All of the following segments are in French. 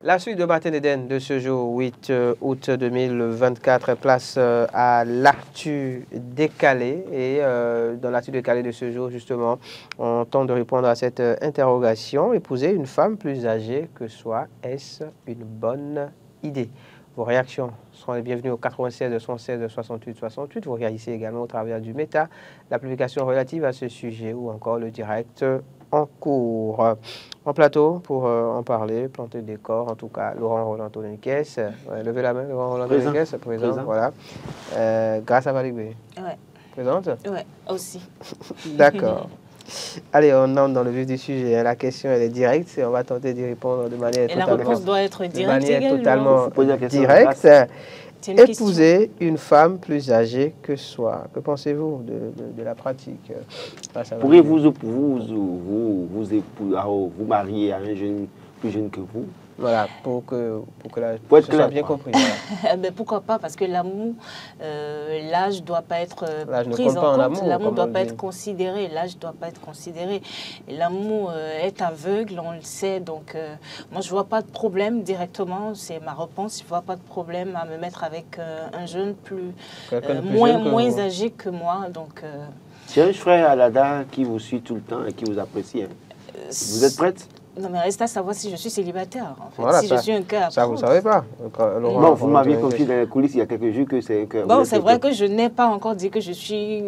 La suite de Matin d'Éden de ce jour 8 août 2024, place à l'actu décalé. Et dans l'actu décalé de ce jour, justement, on tente de répondre à cette interrogation. Épouser une femme plus âgée que soi, est-ce une bonne idée? Vos réactions seront les bienvenues au 96 216 68 68. Vous réagissez également au travers du Meta, la publication relative à ce sujet ou encore le direct en cours. En plateau, pour en parler, planter le décor, en tout cas, Laurent Roland Toniquez. Levez la main, Laurent Roland Toniquez, présent. Voilà. Grâce à Valigbe. Ouais. Présente? Oui, aussi. D'accord. Allez, on entre dans le vif du sujet. La question, elle est directe et on va tenter d'y répondre de manière totalement... La réponse doit être directe également. Totalement directe. Épouser une femme plus âgée que soi. Que pensez-vous de la pratique? Pourriez-vous vous marier à un jeune plus jeune que vous? Voilà, pour que ce soit bien compris. Voilà. Ben, pourquoi pas? Parce que l'amour, l'âge ne doit pas être pris en compte. L'amour doit pas être considéré. L'âge ne doit pas être considéré. L'amour est aveugle, on le sait. Donc, moi, je ne vois pas de problème directement. C'est ma réponse. Je ne vois pas de problème à me mettre avec un jeune moins âgé que moi. Donc, c'est un frère Alada qui vous suit tout le temps et qui vous apprécie. Hein. Vous êtes prête? Non, mais reste à savoir si je suis célibataire. En fait. Voilà, si je suis un cœur à ça, vous ne savez pas. Non, vous m'aviez confié dans les coulisses il y a quelques jours que c'est un cœur. Bon, c'est vrai que je n'ai pas encore dit que je suis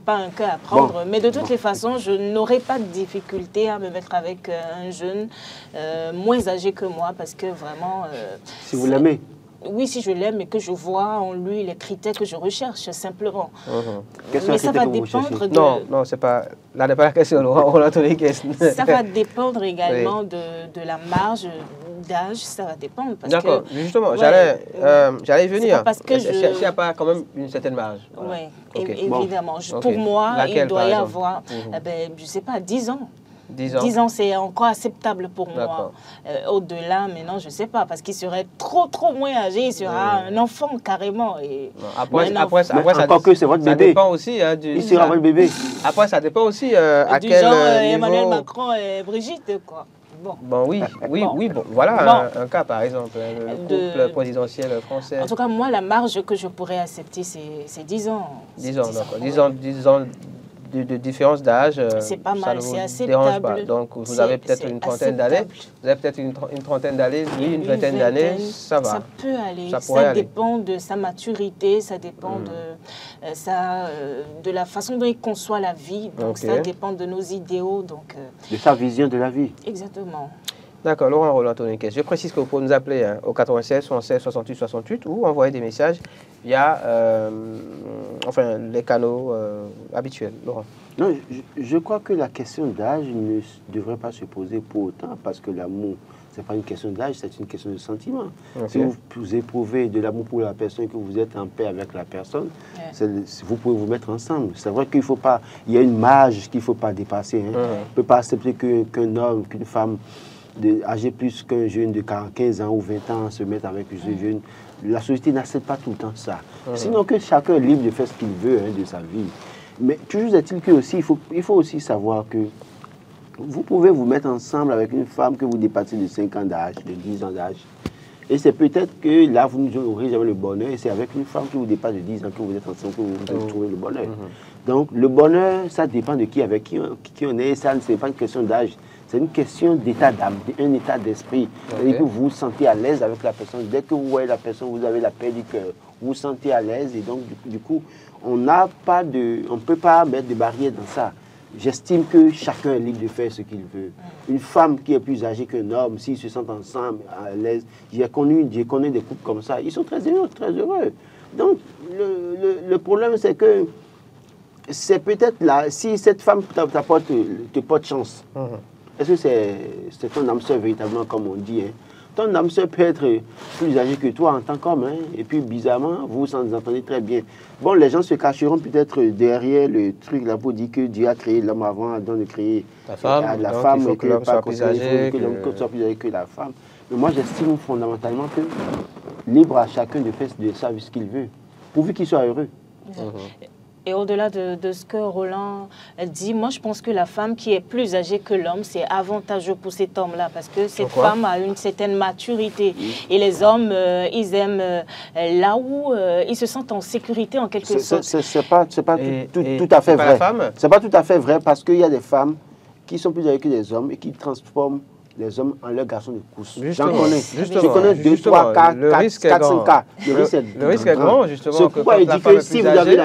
pas un cœur à prendre. Bon. Mais de toutes les façons, je n'aurai pas de difficulté à me mettre avec un jeune moins âgé que moi parce que vraiment... si vous l'aimez? Oui, si je l'aime et que je vois en lui les critères que je recherche, simplement. Mais ça va dépendre de... Non, c'est pas... Là n'est pas la question, Laurent. Ça va dépendre également de la marge d'âge, ça va dépendre. D'accord, justement, j'allais y venir. Parce que s'il n'y a pas quand même une certaine marge. Voilà. Oui, évidemment. Bon. Pour moi, il doit y avoir, je ne sais pas, 10 ans. 10 ans, c'est encore acceptable pour moi. Au-delà, maintenant, je ne sais pas, parce qu'il serait trop moins âgé, il sera un enfant carrément. Et après, ça dépend aussi. Il sera votre bébé. Après, ça dépend aussi à du quel genre niveau... Emmanuel Macron et Brigitte, quoi. Bon, oui, voilà un cas, par exemple, le couple présidentiel français. En tout cas, moi, la marge que je pourrais accepter, c'est 10 ans. 10 ans, d'accord. 10 ans de différence d'âge, c'est pas mal, c'est acceptable. Pas. Donc, vous avez peut-être une trentaine d'années. Vous avez peut-être une trentaine d'années, lui, une vingtaine d'années, ça va. Ça peut aller. Ça dépend de sa maturité, ça dépend de la façon dont il conçoit la vie. Donc, ça dépend de nos idéaux. Donc, de sa vision de la vie. Exactement. D'accord, Laurent Roland Toniquez. Je précise que vous pouvez nous appeler au 96 76 68 68 ou envoyer des messages via les canaux habituels. Laurent. Non, je crois que la question d'âge ne devrait pas se poser pour autant parce que l'amour, ce n'est pas une question d'âge, c'est une question de sentiment. Si vous éprouvez de l'amour pour la personne, que vous êtes en paix avec la personne, vous pouvez vous mettre ensemble. C'est vrai qu'il faut pas, il y a une marge qu'il ne faut pas dépasser. Hein. On ne peut pas accepter qu'un homme, qu'une femme âgé plus qu'un jeune de 15 ans ou 20 ans se mettre avec ce jeune. La société n'accepte pas tout le temps ça. Sinon que chacun est libre de faire ce qu'il veut de sa vie. Mais toujours est-il qu'il faut aussi savoir que vous pouvez vous mettre ensemble avec une femme que vous dépassez de 5 ans d'âge, de 10 ans d'âge. Et c'est peut-être que là, vous n'aurez jamais le bonheur. Et c'est avec une femme qui vous dépasse de 10 ans que vous êtes ensemble que vous trouvez le bonheur. Donc le bonheur, ça dépend de avec qui on est. Ça, ce n'est pas une question d'âge. C'est une question d'état d'âme, un état d'esprit. C'est-à-dire que vous vous sentez à l'aise avec la personne. Dès que vous voyez la personne, vous avez la paix du cœur. Vous vous sentez à l'aise et donc, du coup, on ne peut pas mettre de barrières dans ça. J'estime que chacun est libre de faire ce qu'il veut. Une femme qui est plus âgée qu'un homme, s'ils se sentent ensemble, à l'aise, j'ai connu des couples comme ça, ils sont très heureux. Donc, le problème, c'est que c'est peut-être là, si cette femme te porte chance, est-ce que c'est ton âme sœur véritablement, comme on dit, hein? Ton âme sœur peut être plus âgée que toi en tant qu'homme, hein? Et puis bizarrement, vous vous entendez très bien. Bon, les gens se cacheront peut-être derrière le truc là pour dire que Dieu a créé l'homme avant de créer la femme, il faut que l'homme soit plus âgé, que l'homme soit plus âgé que la femme. Mais moi, j'estime fondamentalement que libre à chacun de faire ce qu'il veut, pourvu qu'il soit heureux. Et au-delà de ce que Roland dit, moi je pense que la femme qui est plus âgée que l'homme, c'est avantageux pour cet homme-là parce que cette femme a une certaine maturité. Et les hommes, ils aiment là où ils se sentent en sécurité en quelque sorte. C'est pas tout à fait vrai. C'est pas tout à fait vrai parce qu'il y a des femmes qui sont plus âgées que les hommes et qui transforment les hommes en leurs garçons de course. J'en connais. Je connais 2, 3, 4, 5 cas. Le risque est grand, justement. C'est pourquoi il dit que si vous avez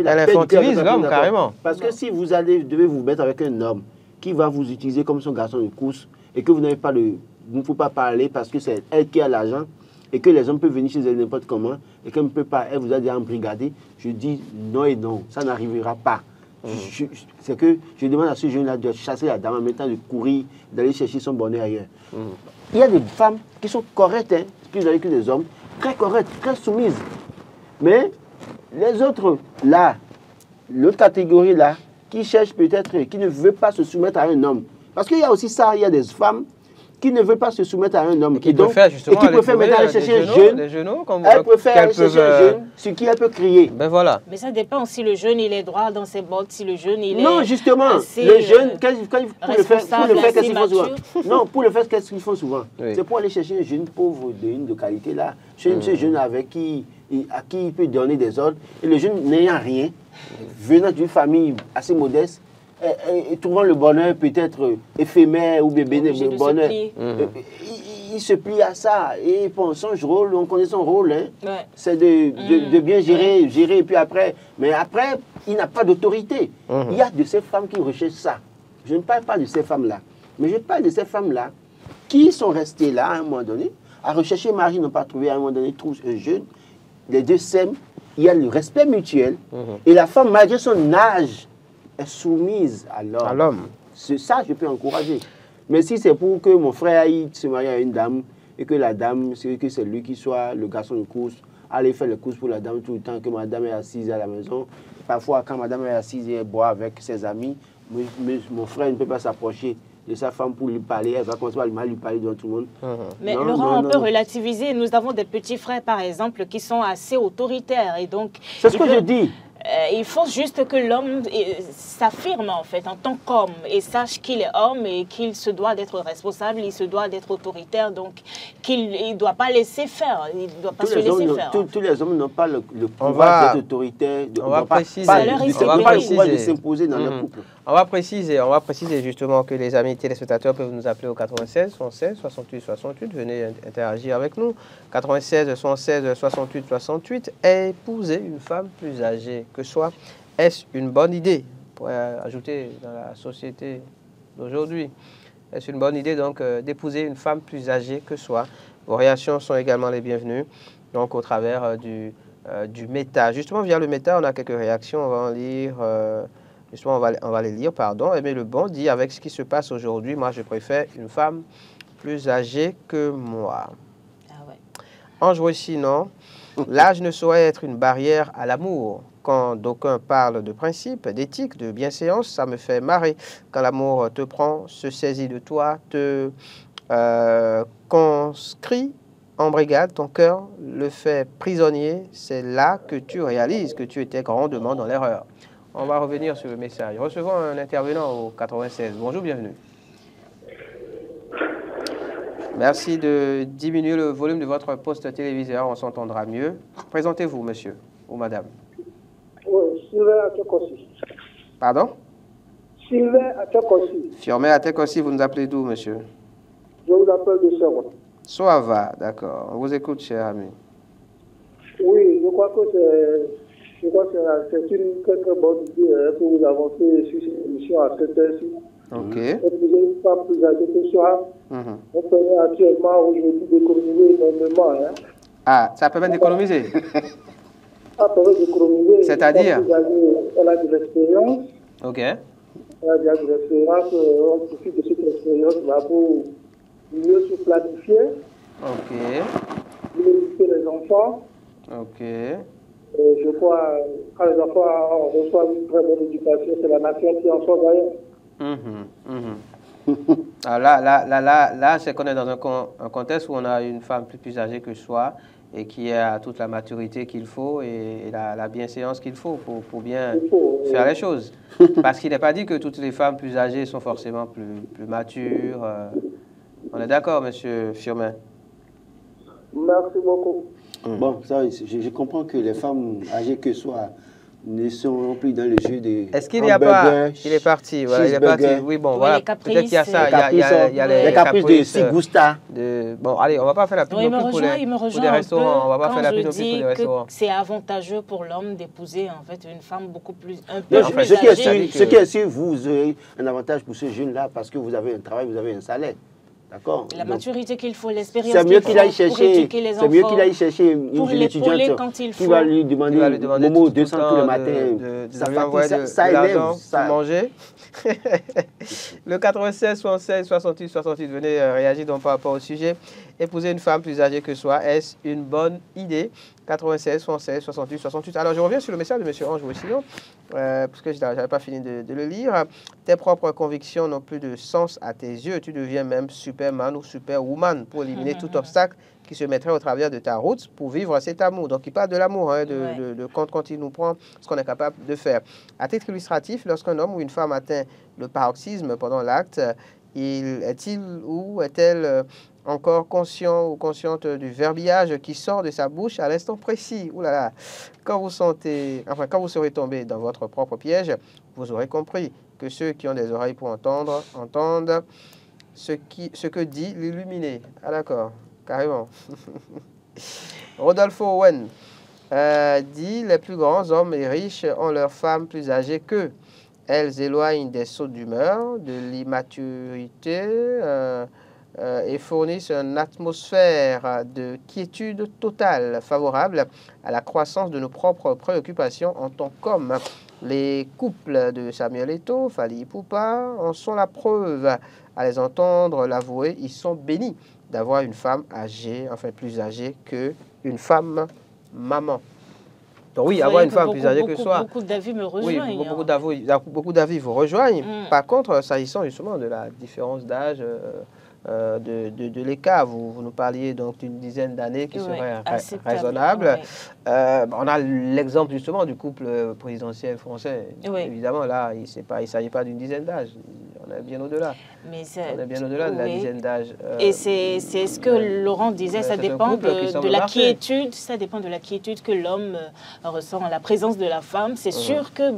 la elle infantilise l'homme, carrément. Parce que si vous devez vous mettre avec un homme qui va vous utiliser comme son garçon de course et que vous n'avez pas vous ne pouvez pas parler parce que c'est elle qui a l'argent et que les hommes peuvent venir chez elle n'importe comment et qu'elle ne peut pas, elle vous a déjà embrigadé, je dis non et non, ça n'arrivera pas. C'est que je demande à ce jeune-là de chasser la dame en mettant de courir, d'aller chercher son bonheur ailleurs. Il y a des femmes qui sont correctes, plus âgées que des hommes, très correctes, très soumises. Mais les autres, là, l'autre catégorie, là, qui cherchent peut-être, qui ne veut pas se soumettre à un homme. Parce qu'il y a aussi ça, il y a des femmes qui ne veulent pas se soumettre à un homme. Et qui préfèrent maintenant aller chercher un jeune. Elle préfère aller chercher un jeune sur qui elle peut crier. Ben voilà. Mais ça dépend si le jeune il est droit dans ses bottes, si le jeune il est. Non, justement, le jeune, pour le faire, qu'est-ce qu'ils font souvent? Non, pour le faire, qu'est-ce qu'ils font souvent? C'est pour aller chercher un jeune pauvre de qualité là. Ce jeune avec à qui il peut donner des ordres. Et le jeune n'ayant rien, venant d'une famille assez modeste, et trouvant le bonheur peut-être éphémère ou bébé le bonheur, il se plie à ça. Et bon, son rôle, on connaît son rôle, c'est de bien gérer, et puis après. Mais après, il n'a pas d'autorité. Il y a de ces femmes qui recherchent ça. Je ne parle pas de ces femmes-là, mais je parle de ces femmes-là qui sont restées là à un moment donné, à rechercher mari, n'ont pas trouvé à un moment donné, trouvent un jeune, les deux s'aiment, il y a le respect mutuel, et la femme, malgré son âge, est soumise à l'homme. C'est ça je peux encourager. Mais si c'est pour que mon frère aille se marier à une dame et que la dame, que c'est lui qui soit le garçon de course, aller faire les courses pour la dame tout le temps, que madame est assise à la maison. Parfois, quand madame est assise et elle boit avec ses amis, mon frère ne peut pas s'approcher de sa femme pour lui parler. Elle va commencer à lui parler devant tout le monde. Mais Laurent, on peut relativiser. Nous avons des petits frères, par exemple, qui sont assez autoritaires. Et donc, c'est ce que je dis. Il faut juste que l'homme s'affirme en fait en tant qu'homme et sache qu'il est homme et qu'il se doit d'être responsable, il se doit d'être autoritaire, donc qu'il ne doit pas laisser faire, il ne doit pas se laisser faire. Tous les hommes n'ont pas le pouvoir d'être autoritaire, on va préciser, pas le pouvoir de s'imposer dans leur couple. On va préciser justement que les amis téléspectateurs peuvent nous appeler au 96 76 68 68. Venez interagir avec nous. 96 76 68 68. Épouser une femme plus âgée que soi, est-ce une bonne idée? Pour ajouter dans la société d'aujourd'hui, est-ce une bonne idée donc d'épouser une femme plus âgée que soi? Vos réactions sont également les bienvenues. Donc au travers du méta. Justement via le méta, on a quelques réactions. On va en lire. Justement, on va les lire, pardon. Aimé Le Bon dit, avec ce qui se passe aujourd'hui, moi, je préfère une femme plus âgée que moi. Ah ouais. Ange aussi, non. L'âge ne saurait être une barrière à l'amour. Quand d'aucuns parlent de principe, d'éthique, de bienséance, ça me fait marrer. Quand l'amour te prend, se saisit de toi, te conscrit en brigade, ton cœur le fait prisonnier, c'est là que tu réalises que tu étais grandement dans l'erreur. On va revenir sur le message. Recevons un intervenant au 96. Bonjour, bienvenue. Merci de diminuer le volume de votre poste téléviseur, on s'entendra mieux. Présentez-vous, monsieur ou madame. Oui, Sylvain Atekossi. Pardon? Sylvain Atekossi. Firmé Atekossi, vous nous appelez d'où, monsieur? Je vous appelle de Soava. Soava, d'accord. On vous écoute, cher ami. Oui, je crois que c'est une très bonne idée que vous avancez sur cette émission à cette heure-ci. Ok. Une femme plus âgée que soi. On permet actuellement aujourd'hui d'économiser énormément. Ah, ça permet d'économiser? Ça permet d'économiser. C'est-à-dire? Elle a de l'expérience. Ok. Elle a de l'expérience. On profite de cette expérience-là pour mieux se planifier. Ok. Mieux éduquer les enfants. Ok. Je crois quand les enfants reçoivent une très bonne éducation, c'est la nation qui en sort d'ailleurs. Alors là, c'est qu'on est dans un contexte où on a une femme plus âgée que soi et qui a toute la maturité qu'il faut et la bienséance qu'il faut pour bien faire les choses. Parce qu'il n'est pas dit que toutes les femmes plus âgées sont forcément plus matures. On est d'accord, monsieur Firmin? Merci beaucoup. Bon, ça, je comprends que les femmes âgées que soient ne sont plus dans le jeu des... Est-ce qu'il n'y a pas... Il est parti, voilà, il est parti. Oui, bon, voilà, peut-être qu'il y a ça. Il y a les caprices de Sigusta. Bon, allez, on ne va pas faire la pub pour les restaurants. On va pas faire la pub pour les restaurants. C'est avantageux pour l'homme d'épouser, en fait, une femme beaucoup plus... Ce qui est sûr, vous aurez un avantage pour ce jeune-là parce que vous avez un travail, vous avez un salaire. D'accord. La maturité qu'il faut, l'expérience qu'il faut pour éduquer les enfants. C'est mieux qu'il aille chercher une jeune étudiante qui va lui demander Momo 200 tous les matins. Ça élève. Ça manger. Le 96, 76, 68, 68, venez réagir donc par rapport au sujet. Épouser une femme plus âgée que soi, est-ce une bonne idée? 96, 76, 68, 68. Alors, je reviens sur le message de M. Ange Roussillon, parce que je n'avais pas fini de le lire. Tes propres convictions n'ont plus de sens à tes yeux. Tu deviens même Superman ou Superwoman pour éliminer tout obstacle qui se mettrait au travers de ta route pour vivre cet amour. Donc, il parle de l'amour, hein, de quand il nous prend ce qu'on est capable de faire. À titre illustratif, lorsqu'un homme ou une femme atteint le paroxysme pendant l'acte, est-il ou est-elle encore conscient ou consciente du verbiage qui sort de sa bouche à l'instant précis? Ouh là là. Quand vous serez tombé dans votre propre piège, vous aurez compris que ceux qui ont des oreilles pour entendre, entendent ce que dit l'illuminé. Ah d'accord, carrément. Rodolfo Owen dit « Les plus grands hommes et riches ont leurs femmes plus âgées qu'eux. Elles éloignent des sautes d'humeur, de l'immaturité et fournissent une atmosphère de quiétude totale favorable à la croissance de nos propres préoccupations en tant qu'hommes. Les couples de Samuel Eto'o, Fally Ipupa en sont la preuve. À les entendre l'avouer, ils sont bénis d'avoir une femme âgée, enfin plus âgée qu'une femme maman. » Donc oui, avoir une femme plus âgée que soi. Beaucoup d'avis me rejoignent. Oui, beaucoup d'avis vous rejoignent. Par contre, s'agissant justement de la différence d'âge, de l'écart, vous nous parliez donc d'une dizaine d'années qui serait raisonnable. On a l'exemple justement du couple présidentiel français. Évidemment, là, il ne s'agit pas d'une dizaine d'âge. On est bien au-delà. On est bien au-delà de la dizaine d'âge. Et c'est ce que Laurent disait, ça dépend de la quiétude. Ça dépend de la quiétude que l'homme ressent en la présence de la femme. C'est sûr que,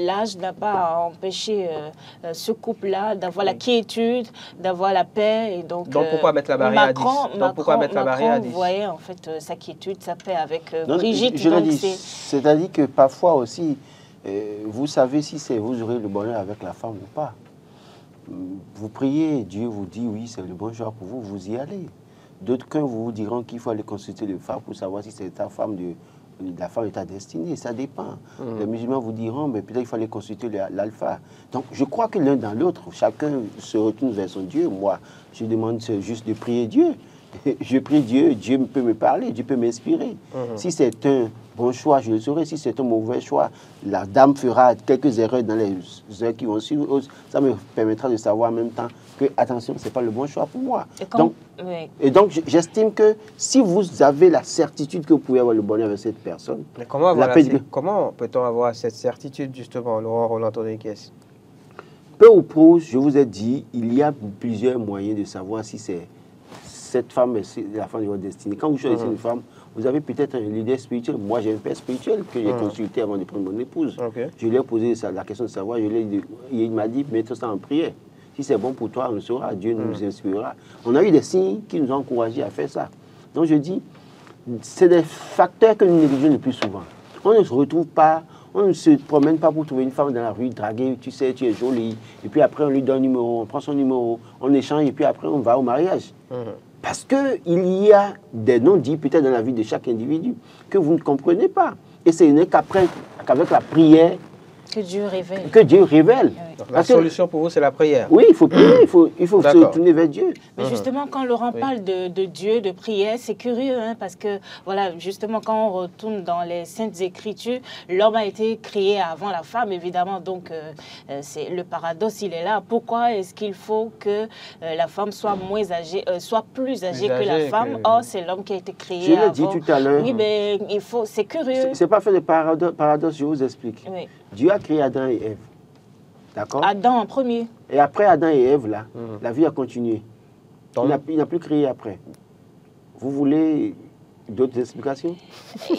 l'âge n'a pas empêché ce couple-là d'avoir la quiétude, d'avoir la paix. Et donc pourquoi mettre la barrière à 10? Macron voyait en fait sa quiétude, sa paix avec Brigitte. C'est-à-dire que parfois aussi, vous savez si vous aurez le bonheur avec la femme ou pas. Vous priez, Dieu vous dit oui, c'est le bon choix pour vous, vous y allez. D'autres vous diront qu'il faut aller consulter le phare pour savoir si c'est ta femme la femme est ta destinée, ça dépend. Les musulmans vous diront, mais peut-être qu'il faut aller consulter l'alpha. Donc je crois que l'un dans l'autre, chacun se retourne vers son Dieu. Moi, je demande juste de prier Dieu. Je prie Dieu, Dieu peut me parler, Dieu peut m'inspirer. Si c'est un bon choix, je le saurai. Si c'est un mauvais choix, la dame fera quelques erreurs dans les heures qui vont suivre. Ça me permettra de savoir en même temps que, attention, ce n'est pas le bon choix pour moi. Donc, j'estime que si vous avez la certitude que vous pouvez avoir le bonheur avec cette personne... Mais comment peut-on avoir cette certitude, justement, Laurent Roland-Tonniquès? Peu ou prou, je vous ai dit, il y a plusieurs moyens de savoir si c'est cette femme est la femme de votre destinée. Quand vous choisissez une femme, vous avez peut-être un leader spirituel. Moi, j'ai un père spirituel que j'ai consulté avant de prendre mon épouse. Je lui ai posé la question de savoir, il m'a dit, mets-toi ça en prière. Si c'est bon pour toi, on le saura, Dieu nous inspirera. On a eu des signes qui nous ont encouragés à faire ça. Donc je dis, c'est des facteurs que nous négligeons le plus souvent. On ne se retrouve pas, on ne se promène pas pour trouver une femme dans la rue, draguer, tu sais, tu es jolie. Et puis après, on lui donne un numéro, on prend son numéro, on échange et puis après, on va au mariage. Parce qu'il y a des non-dits peut-être dans la vie de chaque individu que vous ne comprenez pas. Et ce n'est qu'avec la prière que Dieu révèle. La solution pour vous, c'est la prière. Oui, il faut prier, il faut se tourner vers Dieu. Mais justement, quand Laurent parle de Dieu, de prière, c'est curieux, hein, parce que, voilà, justement, quand on retourne dans les Saintes Écritures, l'homme a été créé avant la femme, évidemment, donc c'est le paradoxe, il est là. Pourquoi est-ce qu'il faut que la femme soit plus âgée que la femme? Or, c'est l'homme qui a été créé avant. Je l'ai dit tout à l'heure. Oui, mais c'est curieux. C'est pas fait de paradoxe, je vous explique. Oui. Dieu a créé Adam et Ève. D'accord? Adam en premier. Et après Adam et Ève, là, la vie a continué. Il n'a plus créé après. Vous voulez d'autres explications?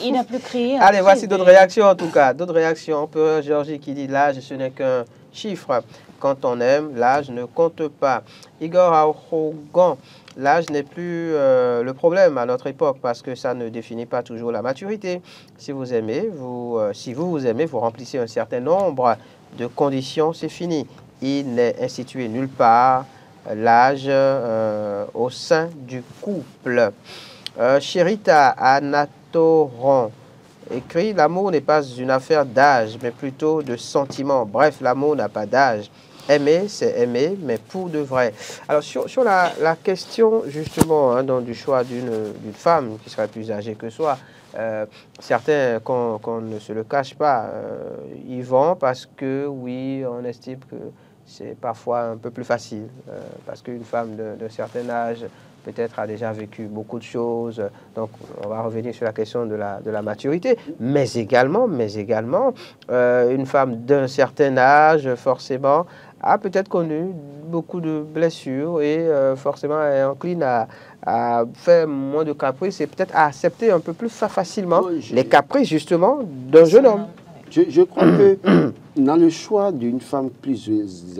Il n'a plus créé. Allez, voici d'autres réactions en tout cas. D'autres réactions. On peut Georgie qui dit l'âge, ce n'est qu'un chiffre. Quand on aime, l'âge ne compte pas. Igor Arrogan, l'âge n'est plus le problème à notre époque parce que ça ne définit pas toujours la maturité. Si vous aimez, vous aimez, vous remplissez un certain nombre de conditions, c'est fini. Il n'est institué nulle part l'âge au sein du couple. Chérita Anatoron écrit « L'amour n'est pas une affaire d'âge, mais plutôt de sentiment. Bref, l'amour n'a pas d'âge. Aimer, c'est aimer, mais pour de vrai. » Alors, sur la question, justement, hein, du choix d'une femme qui serait plus âgée que soi, certains, qu'on ne se le cache pas, y vont parce que, oui, on estime que c'est parfois un peu plus facile, parce qu'une femme d'un certain âge, peut-être a déjà vécu beaucoup de choses. Donc, on va revenir sur la question de la maturité. Mais également, une femme d'un certain âge, forcément, a peut-être connu beaucoup de blessures et forcément est encline à faire moins de caprices et peut-être à accepter un peu plus facilement les caprices, justement, d'un jeune homme. Je crois que dans le choix d'une femme plus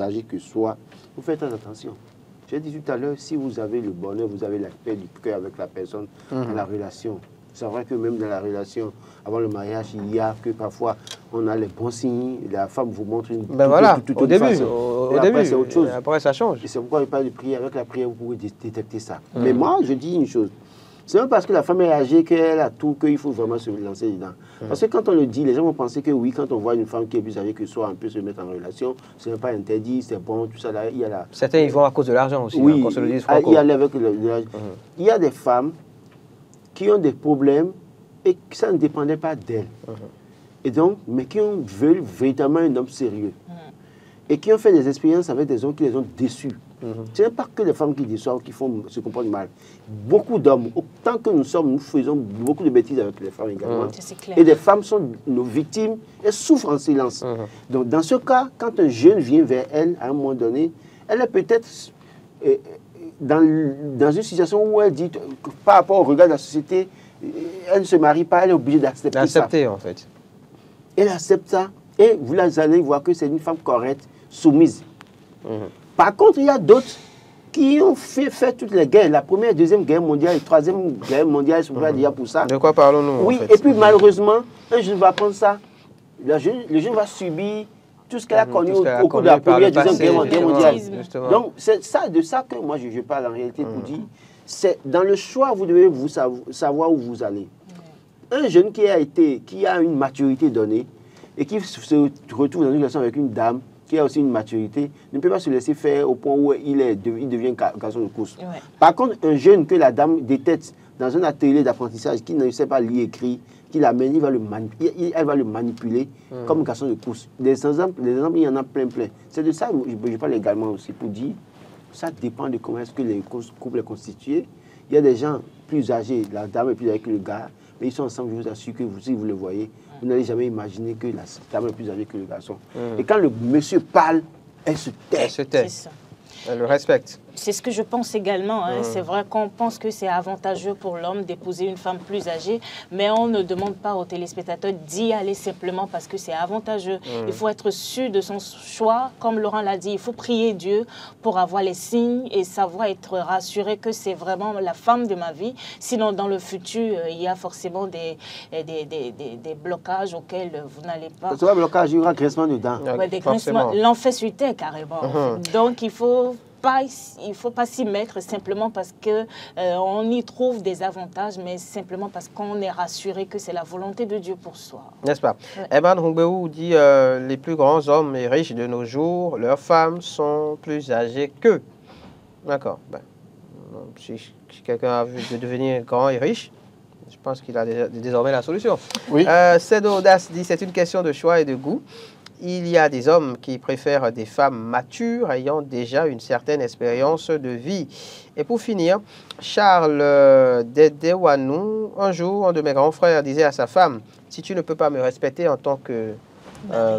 âgée que soi, vous faites très attention. J'ai dit tout à l'heure, si vous avez le bonheur, vous avez la paix du cœur avec la personne dans la relation. C'est vrai que même dans la relation, avant le mariage, il y a que parfois on a les bons signes, la femme vous montre une au début, après, c'est autre chose. Après, ça change. Et c'est pourquoi il parle de prière. Avec la prière, vous pouvez détecter ça. Mais moi, je dis une chose. C'est même parce que la femme est âgée qu'elle a tout, qu'il faut vraiment se lancer dedans. Parce que quand on le dit, les gens vont penser que oui, quand on voit une femme qui est plus âgée que soi, on peut se mettre en relation, ce n'est pas interdit, c'est bon, tout ça. Là, il y a la... Certains y vont à cause de l'argent aussi, oui, qu'on se le dise franco. Il y a des femmes qui ont des problèmes et que ça ne dépendait pas d'elles. Et donc, mais qui veulent véritablement un homme sérieux. Et qui ont fait des expériences avec des hommes qui les ont déçus. Ce n'est pas que les femmes qui déçoivent, qui se comportent mal. Beaucoup d'hommes, autant que nous faisons beaucoup de bêtises avec les femmes également. Et des femmes sont nos victimes et souffrent en silence. Donc, dans ce cas, quand un jeune vient vers elle, à un moment donné, elle est peut-être dans une situation où elle dit, par rapport au regard de la société, elle ne se marie pas, elle est obligée d'accepter ça. D'accepter, en fait. Elle accepte ça et vous allez voir que c'est une femme correcte, soumise. Par contre, il y a d'autres qui ont fait toutes les guerres, la première, deuxième guerre mondiale, la troisième guerre mondiale, ils sont pas déjà pour ça. De quoi parlons-nous? Oui, en fait. Et puis malheureusement, un jeune va prendre ça, le jeune va subir tout ce qu'elle a connu au cours de la première, deuxième guerre mondiale. Donc, c'est de ça que moi je parle en réalité pour dire, c'est dans le choix, vous devez savoir où vous allez. Un jeune qui a une maturité donnée et qui se retrouve dans une relation avec une dame qui a aussi une maturité, ne peut pas se laisser faire au point où il devient garçon de course. Ouais. Par contre, un jeune que la dame détecte dans un atelier d'apprentissage qui ne sait pas lire et écrire, qui l'amène, elle va le manipuler comme garçon de course. Les exemples, il y en a plein. C'est de ça que je parle également aussi pour dire, ça dépend de comment est-ce que les couples sont constitués. Il y a des gens plus âgés, la dame est plus âgée que le gars, mais ils sont ensemble, je vous assure que si vous le voyez, vous n'allez jamais imaginer que la dame est plus âgée que le garçon. Et quand le monsieur parle, elle se tait. Elle se tait. Elle le respecte. C'est ce que je pense également. Hein. C'est vrai qu'on pense que c'est avantageux pour l'homme d'épouser une femme plus âgée, mais on ne demande pas aux téléspectateurs d'y aller simplement parce que c'est avantageux. Il faut être sûr de son choix. Comme Laurent l'a dit, il faut prier Dieu pour avoir les signes et savoir être rassuré que c'est vraiment la femme de ma vie. Sinon, dans le futur, il y a forcément des blocages auxquels vous n'allez pas... Ce blocage, il y aura grincement dedans. Ouais, des grincements. L'enfer sur terre, carrément. Donc, il faut pas s'y mettre simplement parce que on y trouve des avantages, mais simplement parce qu'on est rassuré que c'est la volonté de Dieu pour soi. N'est-ce pas? Ouais. Eban Humbeou dit les plus grands hommes et riches de nos jours, leurs femmes sont plus âgées qu'eux. D'accord. Ben, si quelqu'un a vu de devenir grand et riche, je pense qu'il a désormais la solution. Oui. Cedo Audace dit c'est une question de choix et de goût. Il y a des hommes qui préfèrent des femmes matures ayant déjà une certaine expérience de vie. Et pour finir, Charles Dedewanou, un jour, un de mes grands frères disait à sa femme, si tu ne peux pas me respecter en tant que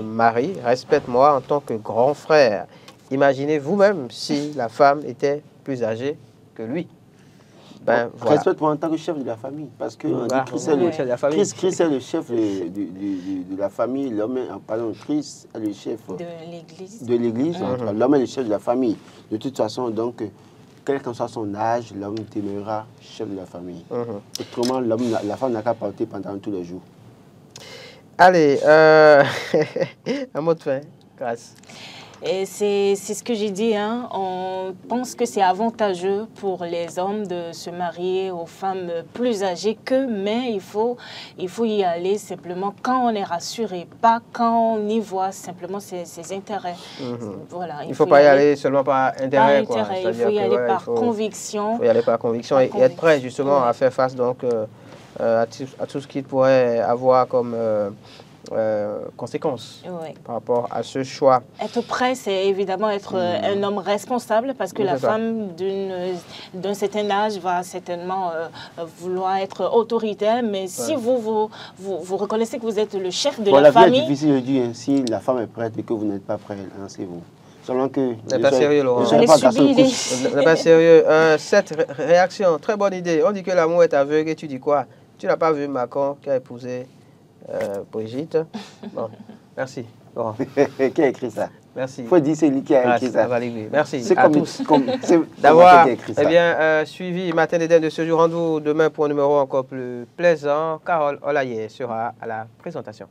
mari, respecte-moi en tant que grand frère. Imaginez vous-même si la femme était plus âgée que lui. Ben, voilà. Respecte-moi en tant que chef de la famille, parce que voilà. Christ est le chef de la famille, l'homme Christ est le chef de l'Église. L'homme est le chef de la famille. De toute façon, donc, quel qu'en soit son âge, l'homme demeurera chef de la famille. Autrement, la femme n'a qu'à porter pendant tous les jours. Allez, un mot de fin, grâce. Et c'est ce que j'ai dit, hein. On pense que c'est avantageux pour les hommes de se marier aux femmes plus âgées qu'eux, mais il faut y aller simplement quand on est rassuré, pas quand on y voit simplement ses intérêts. Voilà, il ne faut pas y aller seulement par intérêt. Par intérêt, il faut y aller par conviction. Il faut y aller par conviction et être prêt justement à faire face donc, à tout ce qu'il pourrait avoir comme... conséquences par rapport à ce choix. Être prêt, c'est évidemment être un homme responsable parce que la femme d'un certain âge va certainement vouloir être autoritaire, mais si vous reconnaissez que vous êtes le chef de la famille... La vie est difficile de dire, si la femme est prête et que vous n'êtes pas prêt, lancez-vous. Selon que... Vous n'êtes pas sérieux, Laurent. Vous n'êtes pas sérieux. Cette réaction, très bonne idée. On dit que l'amour est aveugle et tu dis quoi? Tu n'as pas vu Macron qui a épousé Brigitte. Bon, merci. Laurent. Qui a écrit ça? Merci. Il faut dire c'est lui qui a écrit ça. Merci à tous d'avoir suivi Matin d'Éden de ce jour. Rendez-vous demain pour un numéro encore plus plaisant. Carole Olaye sera à la présentation.